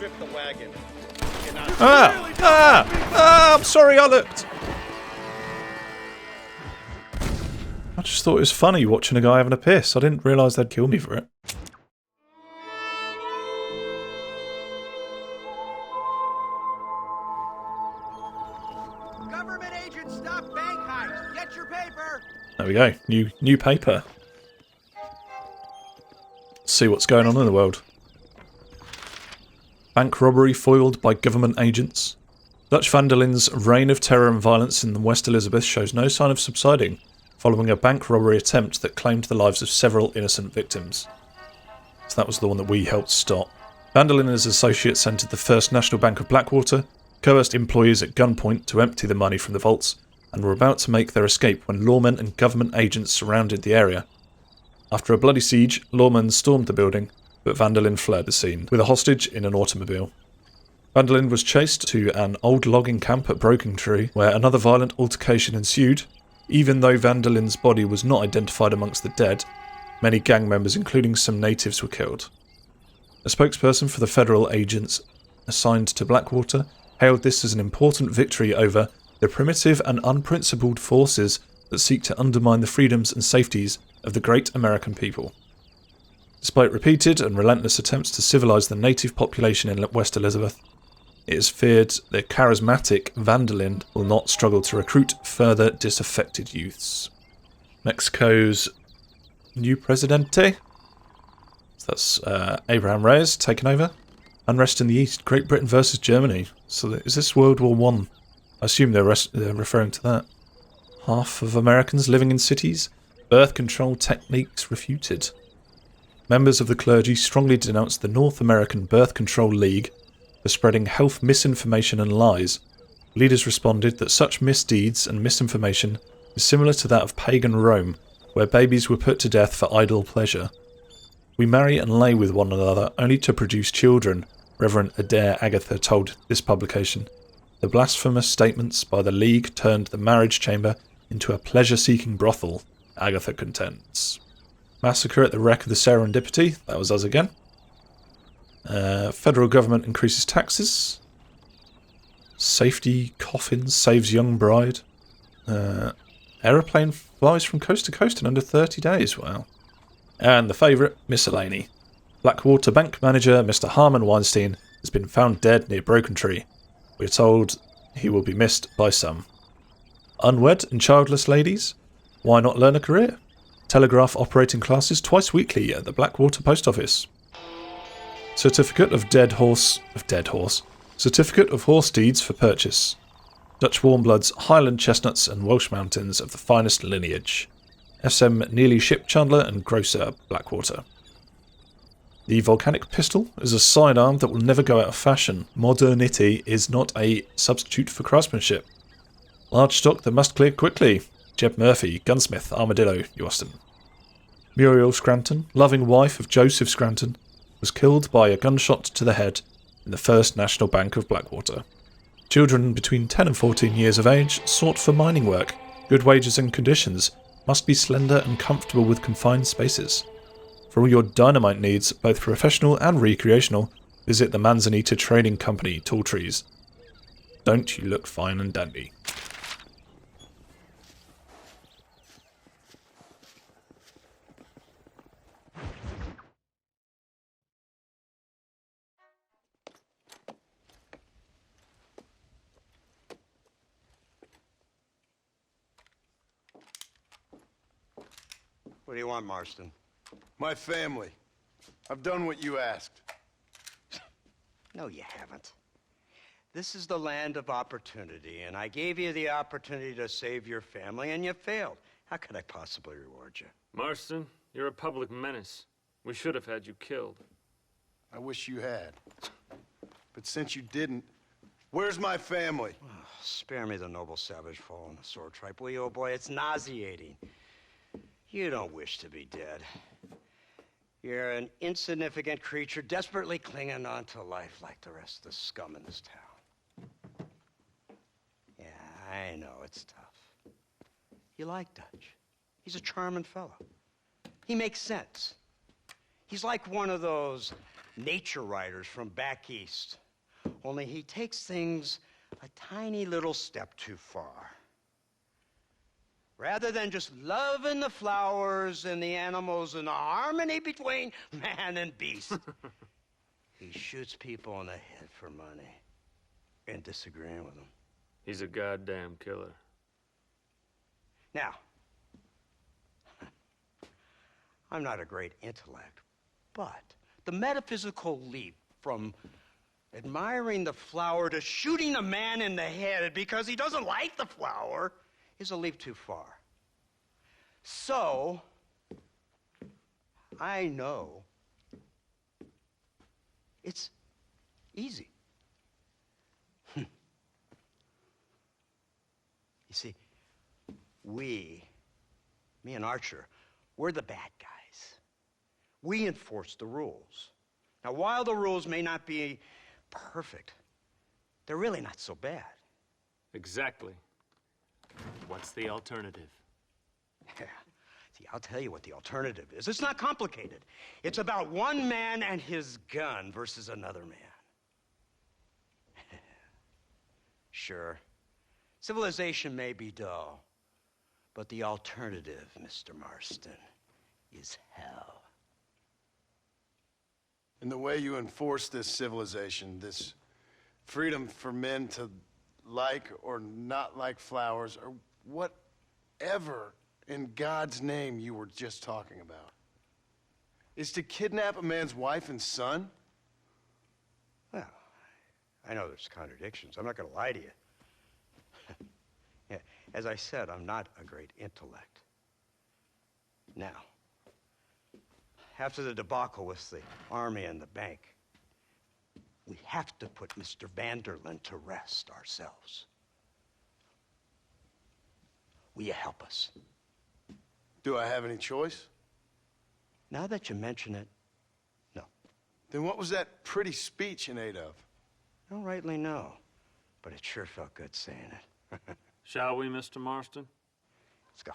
strip the wagon. I'm sorry, I looked. I just thought it was funny watching a guy having a piss. I didn't realise they'd kill me for it. Government agents, stop bank heist. Get your paper. There we go. New paper. Let's see what's going on in the world. Bank robbery foiled by government agents. Dutch Vandelin's reign of terror and violence in West Elizabeth shows no sign of subsiding, following a bank robbery attempt that claimed the lives of several innocent victims. So that was the one that we helped stop. Vandelin and his associates entered the First National Bank of Blackwater, coerced employees at gunpoint to empty the money from the vaults, and were about to make their escape when lawmen and government agents surrounded the area. After a bloody siege, lawmen stormed the building, but Vandelin fled the scene, with a hostage in an automobile. Vandelin was chased to an old logging camp at Broken Tree, where another violent altercation ensued. Even though Vandelin's body was not identified amongst the dead, many gang members, including some natives, were killed. A spokesperson for the federal agents assigned to Blackwater hailed this as an important victory over the primitive and unprincipled forces that seek to undermine the freedoms and safeties of the great American people. Despite repeated and relentless attempts to civilise the native population in West Elizabeth, it is feared the charismatic Vandelin will not struggle to recruit further disaffected youths. Mexico's new presidente, so that's Abraham Reyes, taken over. Unrest in the East, Great Britain versus Germany. So is this World War One? I assume they're referring to that. Half of Americans living in cities, birth control techniques refuted. Members of the clergy strongly denounced the North American Birth Control League for spreading health misinformation and lies. Leaders responded that such misdeeds and misinformation is similar to that of pagan Rome, where babies were put to death for idle pleasure. We marry and lay with one another only to produce children, Reverend Adair Agatha told this publication. The blasphemous statements by the League turned the marriage chamber into a pleasure-seeking brothel, Agatha contends. Massacre at the wreck of the Serendipity, that was us again. Federal government increases taxes. Safety coffin saves young bride. Aeroplane flies from coast to coast in under 30 days, wow. And the favourite, miscellany. Blackwater bank manager Mr. Harmon Weinstein has been found dead near Broken Tree. We're told he will be missed by some. Unwed and childless ladies? Why not learn a career? Telegraph operating classes twice weekly at the Blackwater Post Office. Certificate of horse deeds for purchase. Dutch warmbloods, Highland chestnuts and Welsh mountains of the finest lineage. SM Neely Ship Chandler and Grocer, Blackwater. The volcanic pistol is a sidearm that will never go out of fashion. Modernity is not a substitute for craftsmanship. Large stock that must clear quickly. Jeb Murphy, gunsmith, Armadillo, Euston. Muriel Scranton, loving wife of Joseph Scranton, was killed by a gunshot to the head in the First National Bank of Blackwater. Children between 10 and 14 years of age sought for mining work. Good wages and conditions. Must be slender and comfortable with confined spaces. For all your dynamite needs, both professional and recreational, visit the Manzanita Trading Company, Tall Trees. Don't you look fine and dandy. What do you want, Marston? My family. I've done what you asked. No, you haven't. This is the land of opportunity, and I gave you the opportunity to save your family, and you failed. How could I possibly reward you? Marston, you're a public menace. We should have had you killed. I wish you had. But since you didn't, where's my family? Oh, spare me the noble savage fall on the sword tripe, will you, old boy? It's nauseating. You don't wish to be dead. You're an insignificant creature desperately clinging on to life like the rest of the scum in this town. Yeah, I know, it's tough. You like Dutch. He's a charming fellow. He makes sense. He's like one of those nature writers from back east. Only he takes things a tiny little step too far. Rather than just loving the flowers and the animals and the harmony between man and beast, he shoots people in the head for money and disagreeing with them. He's a goddamn killer. Now, I'm not a great intellect, but the metaphysical leap from admiring the flower to shooting a man in the head because he doesn't like the flower is a leap too far. So, I know it's easy. You see, me and Archer, we're the bad guys. We enforce the rules. Now, while the rules may not be perfect, they're really not so bad. Exactly. What's the alternative? Yeah. See, I'll tell you what the alternative is. It's not complicated. It's about one man and his gun versus another man. Sure, civilization may be dull, but the alternative, Mr. Marston, is hell. And the way you enforce this civilization, this freedom for men to like or not like flowers, or whatever in God's name you were just talking about, is to kidnap a man's wife and son? Well, I know there's contradictions. I'm not going to lie to you. Yeah, as I said, I'm not a great intellect. Now, after the debacle with the army and the bank, we have to put Mr. Vanderlyn to rest ourselves. Will you help us? Do I have any choice? Now that you mention it, no. Then what was that pretty speech in aid of? I don't rightly know, but it sure felt good saying it. Shall we, Mr. Marston? Let's go.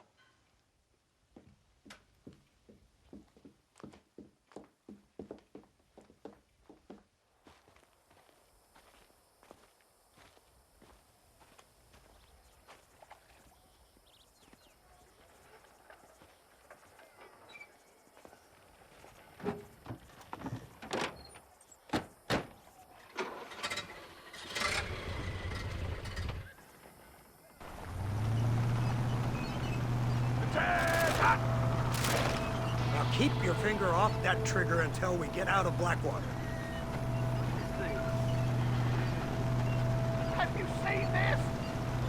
Now keep your finger off that trigger until we get out of Blackwater. Have you seen this?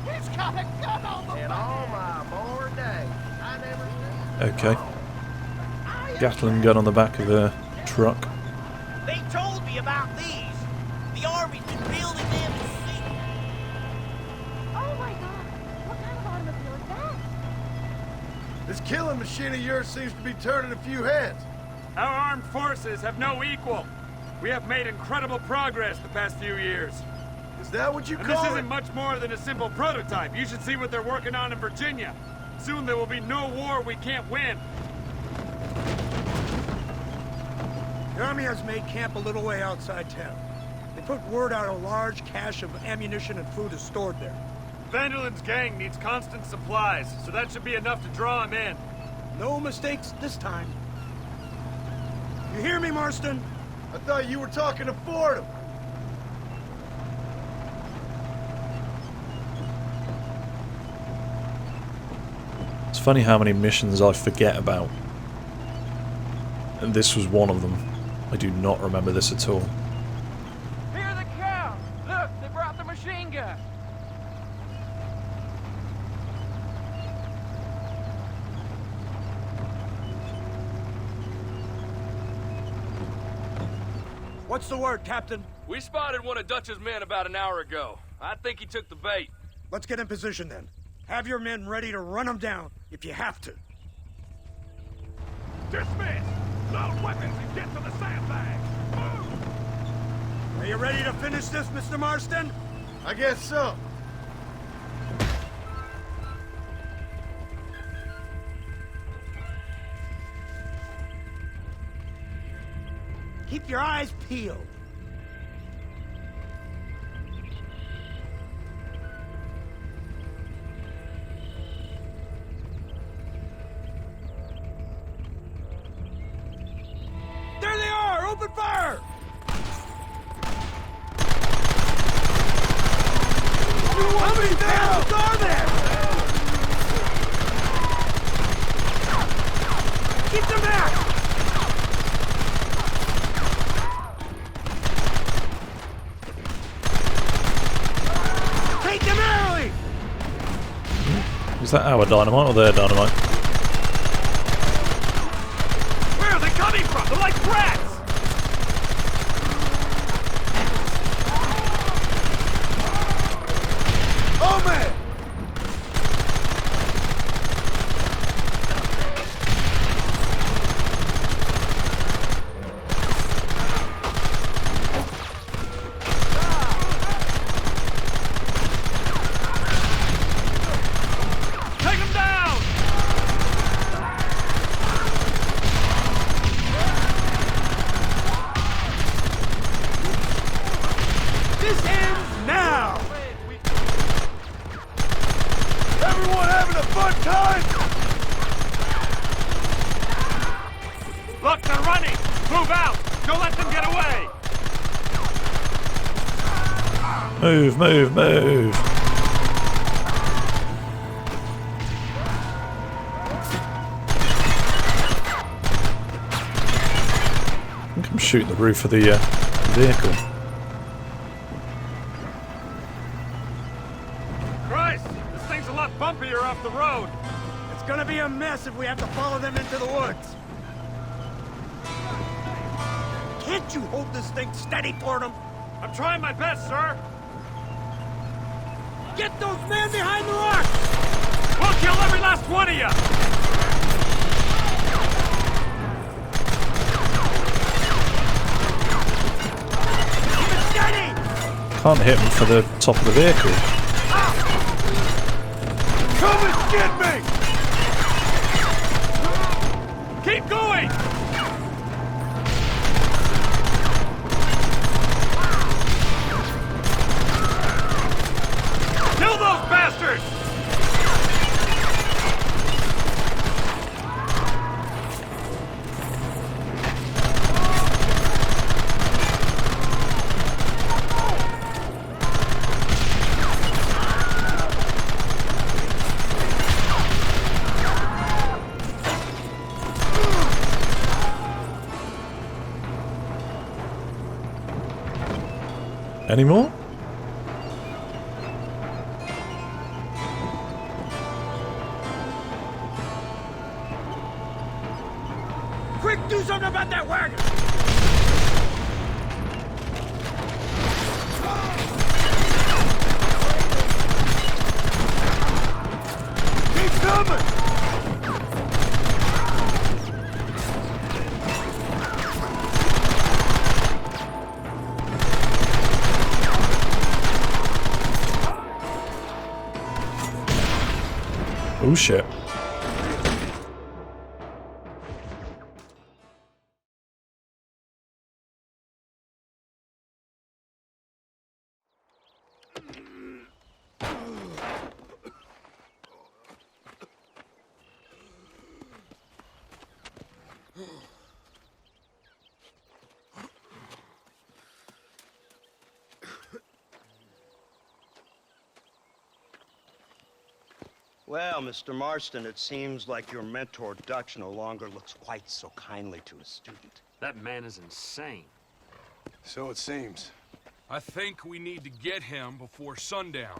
He's got a gun on the In all my born days, I never seen. Okay. Gatling gun on the back of a truck. They told me about these. The Army's been building them to see. Oh my god! What kind of automobile is that? This killing machine of yours seems to be turning a few heads. Our armed forces have no equal. We have made incredible progress the past few years. Is that what you And call this it? isn't much more than a simple prototype. You should see what they're working on in Virginia. Soon there will be no war we can't win. The Army has made camp a little way outside town. They put word out a large cache of ammunition and food is stored there. Vanderlyn's gang needs constant supplies, so that should be enough to draw him in. No mistakes this time. You hear me, Marston? I thought you were talking to Fordham. It's funny how many missions I forget about. And this was one of them. I do not remember this at all. Here they come. Look, they brought the machine gun. What's the word, Captain? We spotted one of Dutch's men about an hour ago. I think he took the bait. Let's get in position then. Have your men ready to run them down if you have to. Dismiss. Load weapons and get to the sandbags. Move. Are you ready to finish this, Mr. Marston? I guess so. Keep keep your eyes peeled. There they are! Open fire! How many barrels are there? Keep them back! Take them early! Is that our dynamite or their dynamite? Where are they coming from? They're like rats! Oh, man! Take them down! This ends now! Everyone having a fun time? Look, they're running! Move out! Don't let them get away! Move, move, move! I think I'm shooting the roof of the vehicle. Christ! This thing's a lot bumpier off the road! It's gonna be a mess if we have to follow them into the woods. Can't you hold this thing steady for them? I'm trying my best, sir! Get those men behind the rocks! We'll kill every last one of you! Keep it steady! Can't hit him for the top of the vehicle. Come and get me! Keep going! Kill those bastards! Any more? Quick, do something about that wagon! Keep coming! Oh shit. Well, Mr. Marston, it seems like your mentor Dutch no longer looks quite so kindly to his student. That man is insane. So it seems. I think we need to get him before sundown.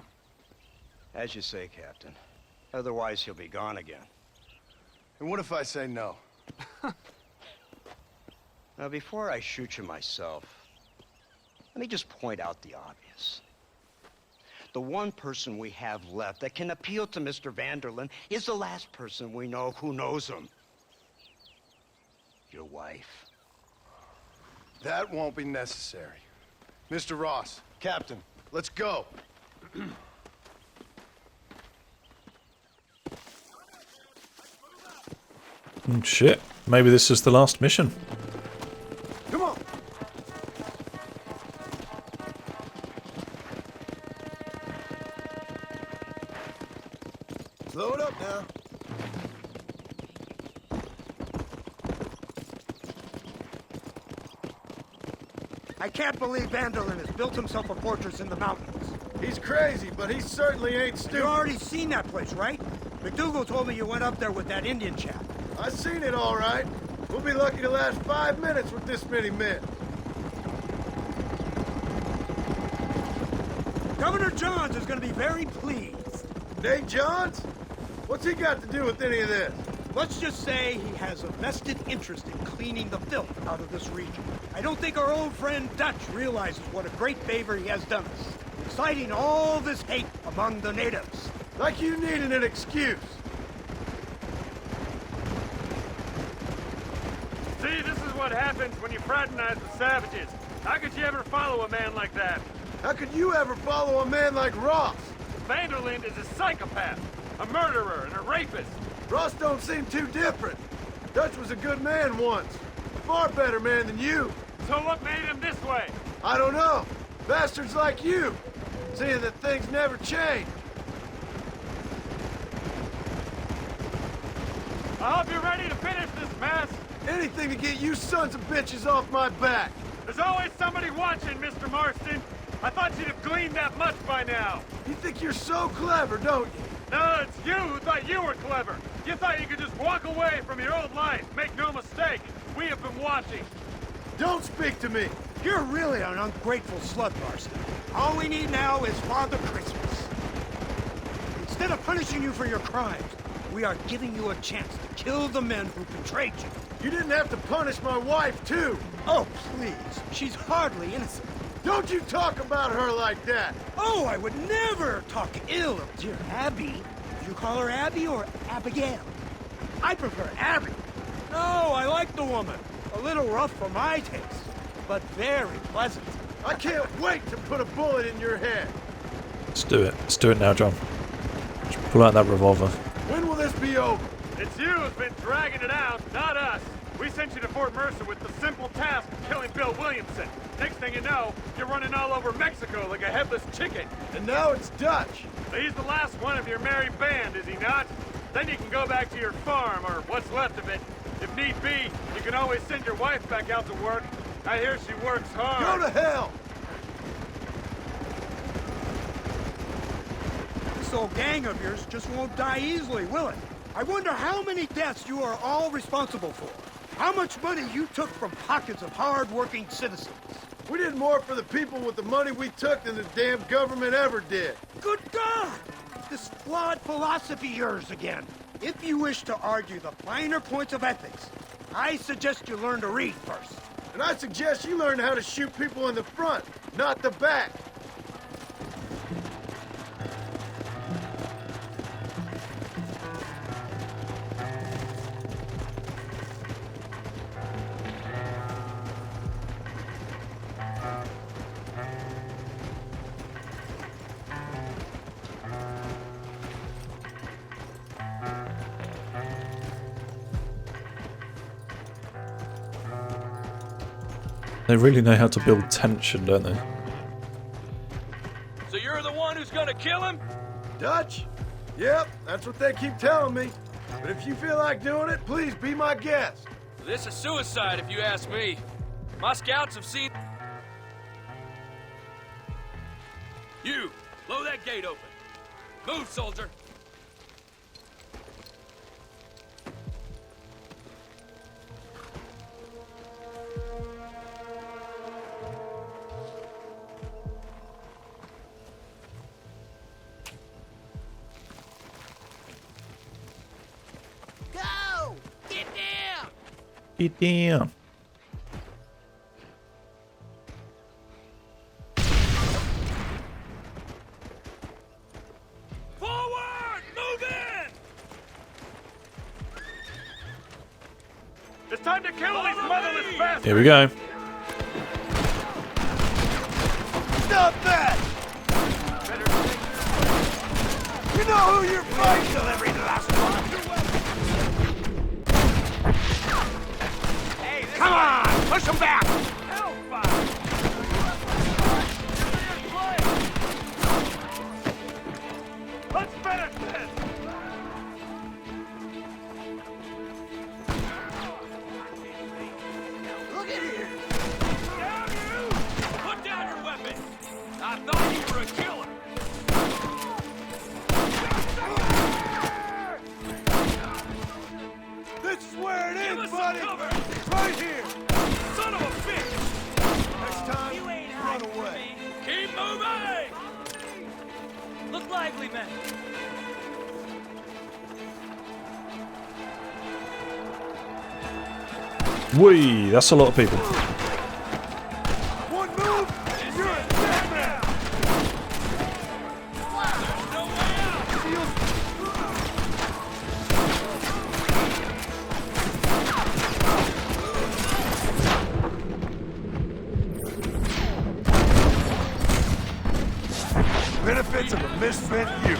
As you say, Captain. Otherwise, he'll be gone again. And what if I say no? Now, before I shoot you myself, let me just point out the obvious. The one person we have left that can appeal to Mr. Vanderlyn is the last person we know who knows him. Your wife. That won't be necessary. Mr. Ross, Captain, let's go. Shit. Maybe this is the last mission. Come on. Blow it up now. I can't believe Vanderlyn has built himself a fortress in the mountains. He's crazy, but he certainly ain't You stupid. already seen that place, right? McDougal told me you went up there with that Indian chap. I seen it all right. We'll be lucky to last 5 minutes with this many men. Governor Johns is going to be very pleased. Nate Johns? What's he got to do with any of this? Let's just say he has a vested interest in cleaning the filth out of this region. I don't think our old friend Dutch realizes what a great favor he has done us, inciting all this hate among the natives. Like you needed an excuse. See, this is what happens when you fraternize with savages. How could you ever follow a man like that? How could you ever follow a man like Ross? Vanderlyn is a psychopath, a murderer, and a rapist. Ross don't seem too different. Dutch was a good man once. A far better man than you. So what made him this way? I don't know. Bastards like you. Seeing that things never change. I hope you're ready to finish this mess. Anything to get you sons of bitches off my back. There's always somebody watching, Mr. Marston. I thought you'd have gleaned that much by now. You think you're so clever, don't you? No, it's you who thought you were clever. You thought you could just walk away from your old life. Make no mistake, we have been watching. Don't speak to me. You're really an ungrateful slut, Marston. All we need now is Father Christmas. Instead of punishing you for your crimes, we are giving you a chance to kill the men who betrayed you. You didn't have to punish my wife, too. Oh, please. She's hardly innocent. Don't you talk about her like that. Oh, I would never talk ill of dear Abby. Do you call her Abby or Abigail? I prefer Abby. No, I like the woman. A little rough for my taste, but very pleasant. I can't wait to put a bullet in your head. Let's do it. Let's do it now, John. Just pull out that revolver. When will this be over? It's you who's been dragging it out, not us. We sent you to Fort Mercer with the simple task of killing Bill Williamson. Next thing you know, you're running all over Mexico like a headless chicken. And now it's Dutch. He's the last one of your merry band, is he not? Then you can go back to your farm, or what's left of it. If need be, you can always send your wife back out to work. I hear she works hard. Go to hell. This old gang of yours just won't die easily, will it? I wonder how many deaths you are all responsible for. How much money you took from pockets of hard-working citizens. We did more for the people with the money we took than the damn government ever did. Good God! This flawed philosophy of yours again. If you wish to argue the finer points of ethics, I suggest you learn to read first. And I suggest you learn how to shoot people in the front, not the back. They really know how to build tension, don't they? So you're the one who's gonna kill him? Dutch? Yep, that's what they keep telling me. But if you feel like doing it, please be my guest. This is suicide, if you ask me. My scouts have seen... You, blow that gate open. Move, soldier. Go! Get down! Get down. Forward! Move in! It's time to kill these motherless bastards! Here we go. Stop that! You know who you're fighting! Kill every last one! Hey, this Come on! Push them back! Hellfire! Let's finish this! Whee! That's a lot of people. One move, and you're a dead man! Benefits of a misspent youth.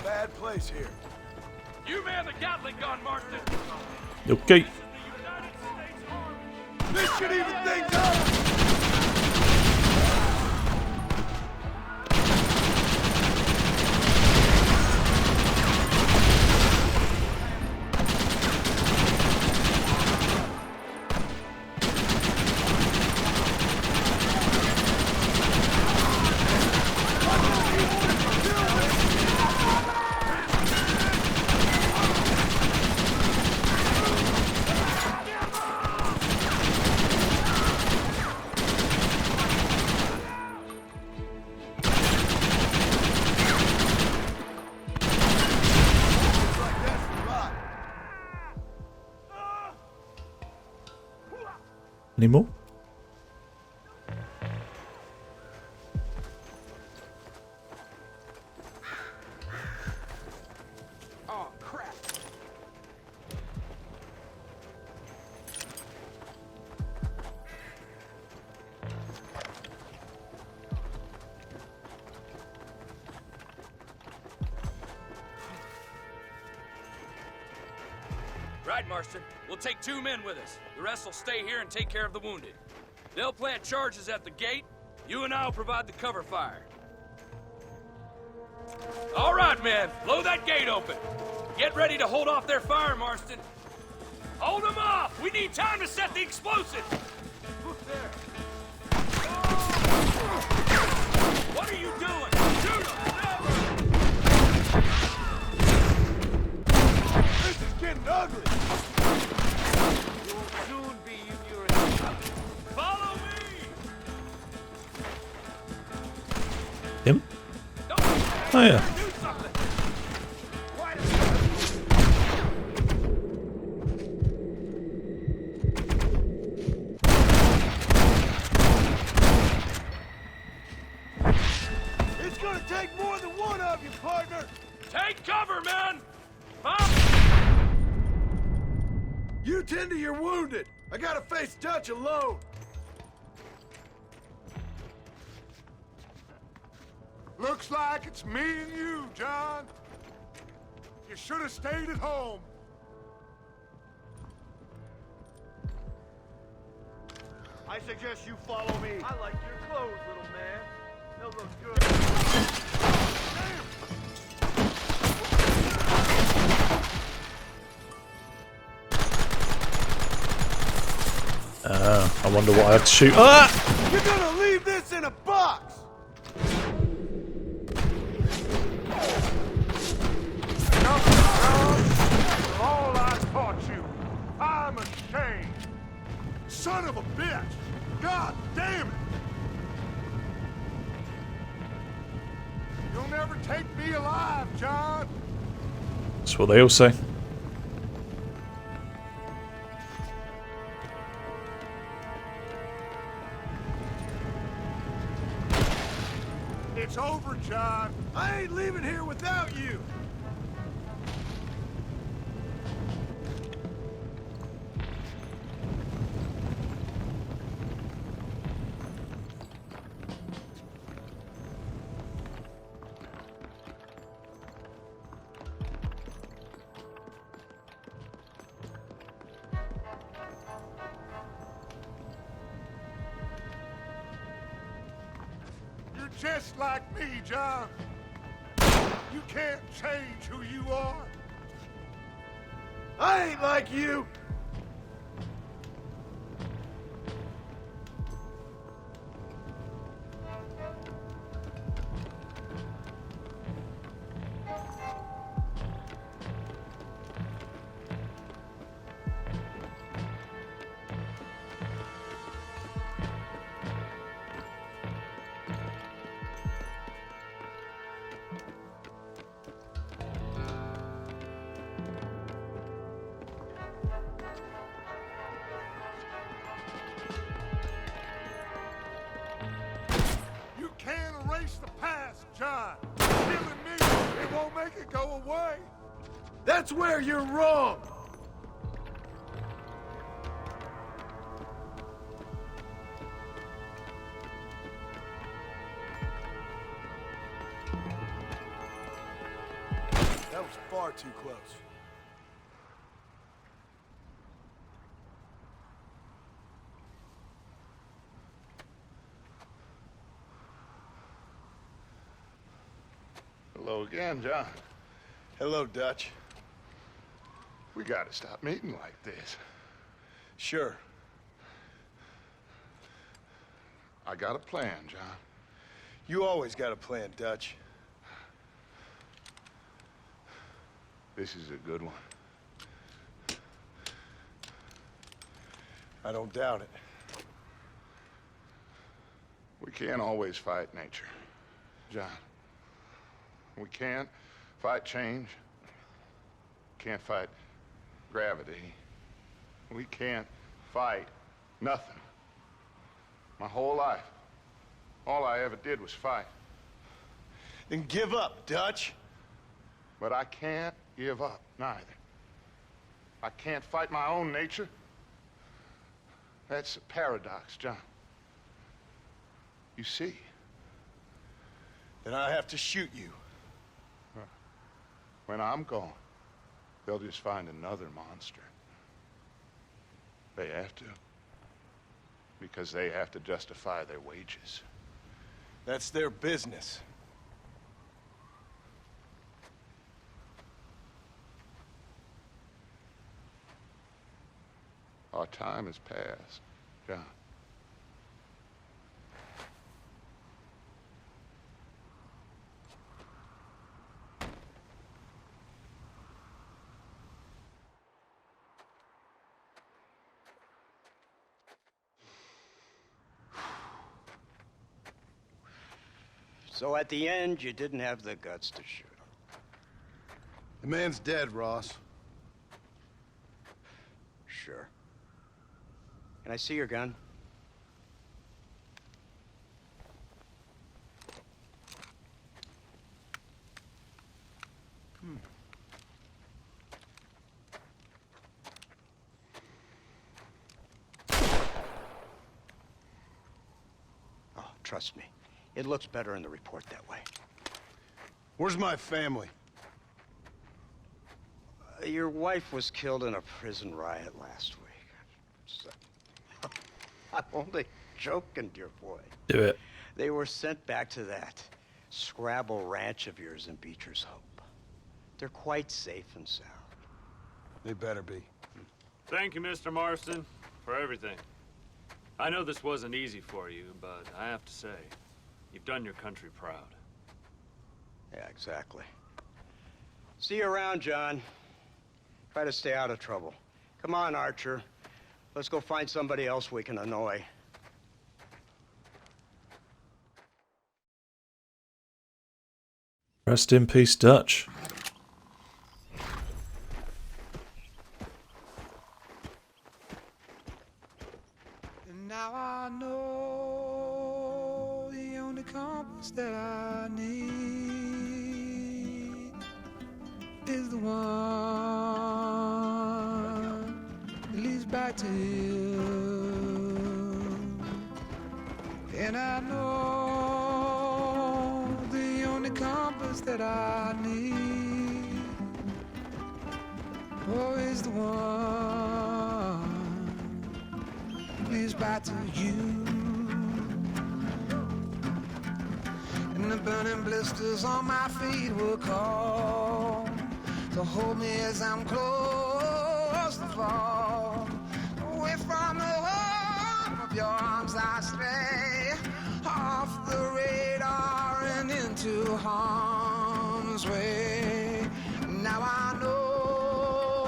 Bad place here. You man the Gatling gun, Marston. Okay. This should even things up! Any more? Oh, crap. Right, Marston. We'll take 2 men with us. The rest will stay here and take care of the wounded. They'll plant charges at the gate. You and I'll provide the cover fire. All right, men. Blow that gate open. Get ready to hold off their fire, Marston. Hold them off! We need time to set the explosives! What are you doing? Shoot them! This is getting ugly! You'll soon be in your... Follow me! Him? Oh yeah. Do something! It's gonna take more than one of you, partner! Take cover, men! You tend to your wounded! I gotta face Dutch alone! Looks like it's me and you, John. You should have stayed at home. I suggest you follow me. I like your clothes, little man. They'll look good. I wonder what I have to shoot. Ah! You're gonna leave this in a box! All I taught you, I'm ashamed. Son of a bitch! God damn it! You'll never take me alive, John! That's what they all say. It's over, John. I ain't leaving here without you. just like me, John. You can't change who you are. I ain't like you. You can't erase the past, John. Killing me, it won't make it go away. That's where you're wrong. That was far too close. Hello again, John. Hello, Dutch. We gotta stop meeting like this. Sure. I got a plan, John. You always got a plan, Dutch. This is a good one. I don't doubt it. We can't always fight nature, John. We can't fight change. Can't fight gravity. We can't fight nothing. My whole life, all I ever did was fight. Then give up, Dutch. But I can't give up, neither. I can't fight my own nature. That's a paradox, John. You see? Then I have to shoot you. When I'm gone, they'll just find another monster. They have to. Because they have to justify their wages. That's their business. Our time has passed, John. So at the end, you didn't have the guts to shoot him. The man's dead, Ross. Sure. Can I see your gun? Oh, trust me. It looks better in the report that way. Where's my family? Your wife was killed in a prison riot last week. So, I'm only joking, dear boy. Do it. They were sent back to that Scrabble ranch of yours in Beecher's Hope. They're quite safe and sound. They better be. Thank you, Mr. Marston, for everything. I know this wasn't easy for you, but I have to say, you've done your country proud. Yeah, exactly. See you around, John. Try to stay out of trouble. Come on, Archer. Let's go find somebody else we can annoy. Rest in peace, Dutch. And now I know the only compass that I need is the one that leads back to you. And I know the only compass that I need, oh, is the one that leads back to you. and the burning blisters on my feet will call to hold me as I'm close to fall. Away from the home of your arms I stray, off the radar and into harm's way. Now I know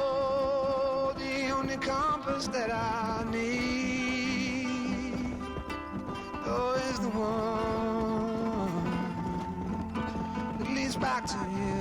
the only compass that I need, oh, is the one that leads back to you.